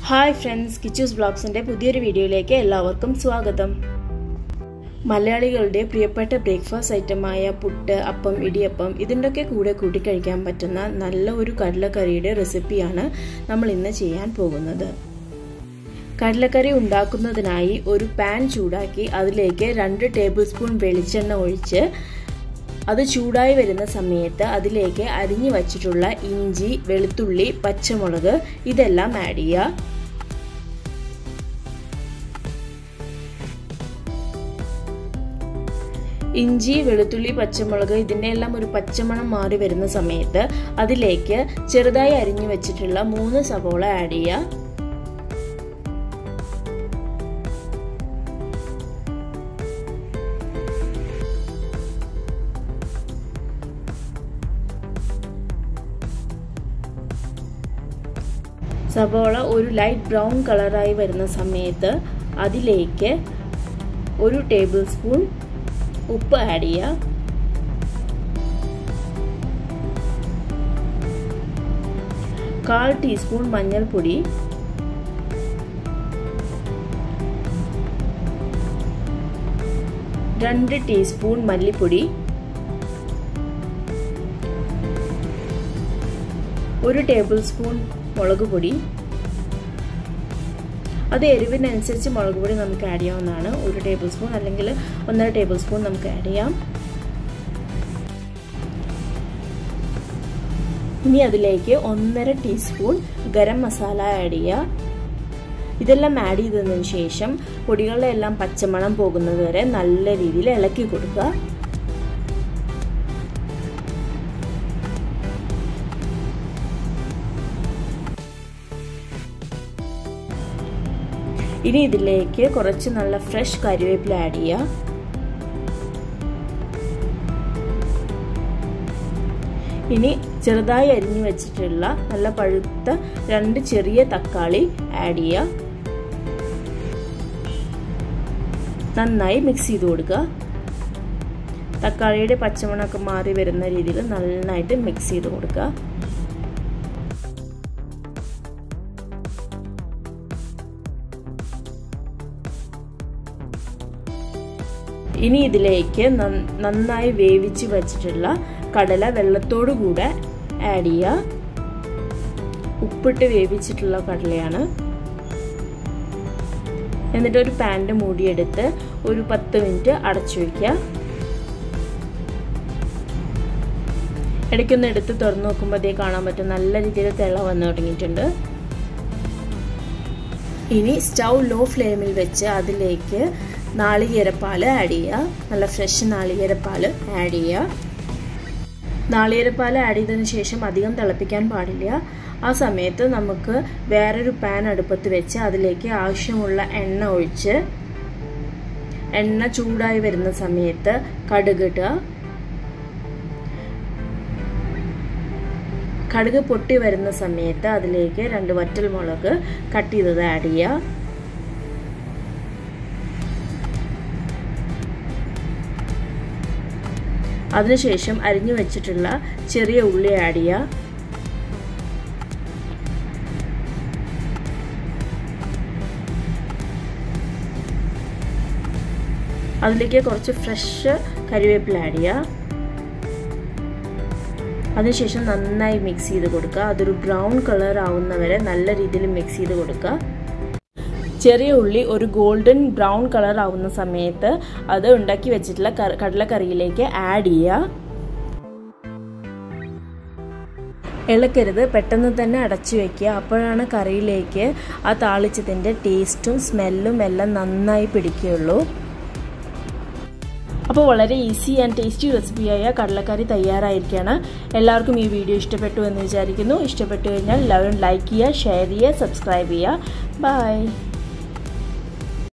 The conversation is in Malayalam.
Hi friends, Kichu's Vlogs ന്റെ പുതിയൊരു വീഡിയോയിലേക്ക് എല്ലാവർക്കും സ്വാഗതം. മലയാളികളുടെ പ്രിയപ്പെട്ട ബ്രേക്ക്ഫാസ്റ്റ് ഐറ്റമായ പുട്ട്, അപ്പം, ഇടിയപ്പം ഇതിന്റെയൊക്കെ കൂടെ കൂട്ടി കഴിക്കാൻ പറ്റുന്ന നല്ല ഒരു കടലക്കറിയുടെ റെസിപ്പിയാണ് നമ്മൾ ഇന്ന് ചെയ്യാൻ പോകുന്നത്. കടലക്കറി ഉണ്ടാക്കുന്നതിനായി ഒരു പാൻ ചൂടാക്കി അതിലേക്ക് 2 ടേബിൾ സ്പൂൺ വെളിച്ചെണ്ണ ഒഴിച്ച് അത് ചൂടായി വരുന്ന സമയത്ത് അതിലേക്ക് അരിഞ്ഞു വച്ചിട്ടുള്ള ഇഞ്ചി, വെളുത്തുള്ളി, പച്ചമുളക് ഇതെല്ലാം ആഡ് ചെയ്യുക. ഇഞ്ചി, വെളുത്തുള്ളി, പച്ചമുളക് ഇതിന്റെ എല്ലാം ഒരു പച്ചമണം മാറി വരുന്ന സമയത്ത് അതിലേക്ക് ചെറുതായി അരിഞ്ഞു വെച്ചിട്ടുള്ള 3 സവോള ആഡ് ചെയ്യുക. സവോള ഒരു ലൈറ്റ് ബ്രൗൺ കളറായി വരുന്ന സമയത്ത് അതിലേക്ക് 1 ടേബിൾ സ്പൂൺ ഉപ്പ് ആഡ് ചെയ്യുക. കാൽ ടീസ്പൂൺ മഞ്ഞൾപ്പൊടി, 2 ടീസ്പൂൺ മല്ലിപ്പൊടി, 1 ടേബിൾ സ്പൂൺ മുളക് പൊടി. അത് എരിവിനനുസരിച്ച് മുളക് പൊടി നമുക്ക് ആഡ് ചെയ്യാവുന്നതാണ്. 1 ടേബിൾ സ്പൂൺ അല്ലെങ്കിൽ 1.5 ടേബിൾ സ്പൂൺ നമുക്ക് ആഡ് ചെയ്യാം. ഇനി അതിലേക്ക് 1.5 ടീസ്പൂൺ ഗരം മസാല ആഡ് ചെയ്യുക. ഇതെല്ലാം ആഡ് ചെയ്തതിനു ശേഷം പൊടികളുടെ എല്ലാം പച്ചമണം പോകുന്നത് വരെ നല്ല രീതിയിൽ ഇളക്കി കൊടുക്കുക. ഇനി ഇതിലേക്ക് കുറച്ച് നല്ല ഫ്രഷ് കറിവേപ്പില ആഡ് ചെയ്യുക. ഇനി ചെറുതായി അരിഞ്ഞു വെച്ചിട്ടുള്ള നല്ല പഴുത്ത 2 ചെറിയ തക്കാളി ആഡ് ചെയ്യുക. നന്നായി മിക്സ് ചെയ്ത് കൊടുക്കുക. തക്കാളിയുടെ പച്ചമണമൊക്കെ മാറി വരുന്ന രീതിയിൽ നന്നായിട്ട് മിക്സ് ചെയ്ത് കൊടുക്കുക. ഇനി ഇതിലേക്ക് നന്നായി വേവിച്ച് വെച്ചിട്ടുള്ള കടല വെള്ളത്തോടു കൂടെ ആഡ് ചെയ്യുക. ഉപ്പിട്ട് വേവിച്ചിട്ടുള്ള കടലയാണ്. എന്നിട്ട് ഒരു പാനിന്റെ മൂടിയെടുത്ത് ഒരു 10 മിനിറ്റ് അടച്ചു വയ്ക്കുക. ഇടയ്ക്കൊന്ന് എടുത്ത് തുറന്നു നോക്കുമ്പോഴേ കാണാൻ പറ്റും നല്ല രീതിയിൽ തിള വന്നു തുടങ്ങിയിട്ടുണ്ട്. ഇനി സ്റ്റൗ ലോ ഫ്ലെയിമിൽ വെച്ച് അതിലേക്ക് നാളികേരപ്പാൽ ആഡ് ചെയ്യുക. നല്ല ഫ്രഷ് നാളികേരപ്പാൽ ആഡ് ചെയ്യുക. നാളികേരപ്പാൽ ആഡ് ചെയ്തതിന് ശേഷം അധികം തിളപ്പിക്കാൻ പാടില്ല. ആ സമയത്ത് നമുക്ക് വേറൊരു പാൻ അടുപ്പത്ത് വെച്ച് അതിലേക്ക് ആവശ്യമുള്ള എണ്ണ ഒഴിച്ച് എണ്ണ ചൂടായി വരുന്ന സമയത്ത് കടുക് ഇടുക. കടുക് പൊട്ടി വരുന്ന സമയത്ത് അതിലേക്ക് 2 വറ്റൽമുളക് കട്ട് ചെയ്തത് ആഡ് ചെയ്യുക. അതിനുശേഷം അരിഞ്ഞു വെച്ചിട്ടുള്ള ചെറിയ ഉള്ളി ആഡ് ചെയ്യുക. അതിലേക്ക് കുറച്ച് ഫ്രഷ് കറിവേപ്പില ആഡ് ചെയ്യുക. അതിനുശേഷം നന്നായി മിക്സ് ചെയ്ത് കൊടുക്കുക. അതൊരു ബ്രൗൺ കളർ ആവുന്നവരെ നല്ല രീതിയിൽ മിക്സ് ചെയ്ത് കൊടുക്കുക. ചെറിയ ഉള്ളി ഒരു ഗോൾഡൻ ബ്രൗൺ കളർ ആവുന്ന സമയത്ത് അത് ഉണ്ടാക്കി വെച്ചിട്ടുള്ള കടലക്കറിയിലേക്ക് ആഡ് ചെയ്യുക. ഇളക്കരുത്, പെട്ടെന്ന് തന്നെ അടച്ചു വെക്കുക. അപ്പോഴാണ് കറിയിലേക്ക് ആ താളിച്ചതിൻ്റെ ടേസ്റ്റും സ്മെല്ലും എല്ലാം നന്നായി പിടിക്കുകയുള്ളൂ. അപ്പോൾ വളരെ ഈസി ആൻഡ് ടേസ്റ്റി റെസിപ്പിയായ കടലക്കറി തയ്യാറായിരിക്കുകയാണ്. എല്ലാവർക്കും ഈ വീഡിയോ ഇഷ്ടപ്പെട്ടു എന്ന് വിചാരിക്കുന്നു. ഇഷ്ടപ്പെട്ടു കഴിഞ്ഞാൽ എല്ലാവരും ലൈക്ക് ചെയ്യുക, ഷെയർ ചെയ്യുക, സബ്സ്ക്രൈബ് ചെയ്യുക. ബൈ.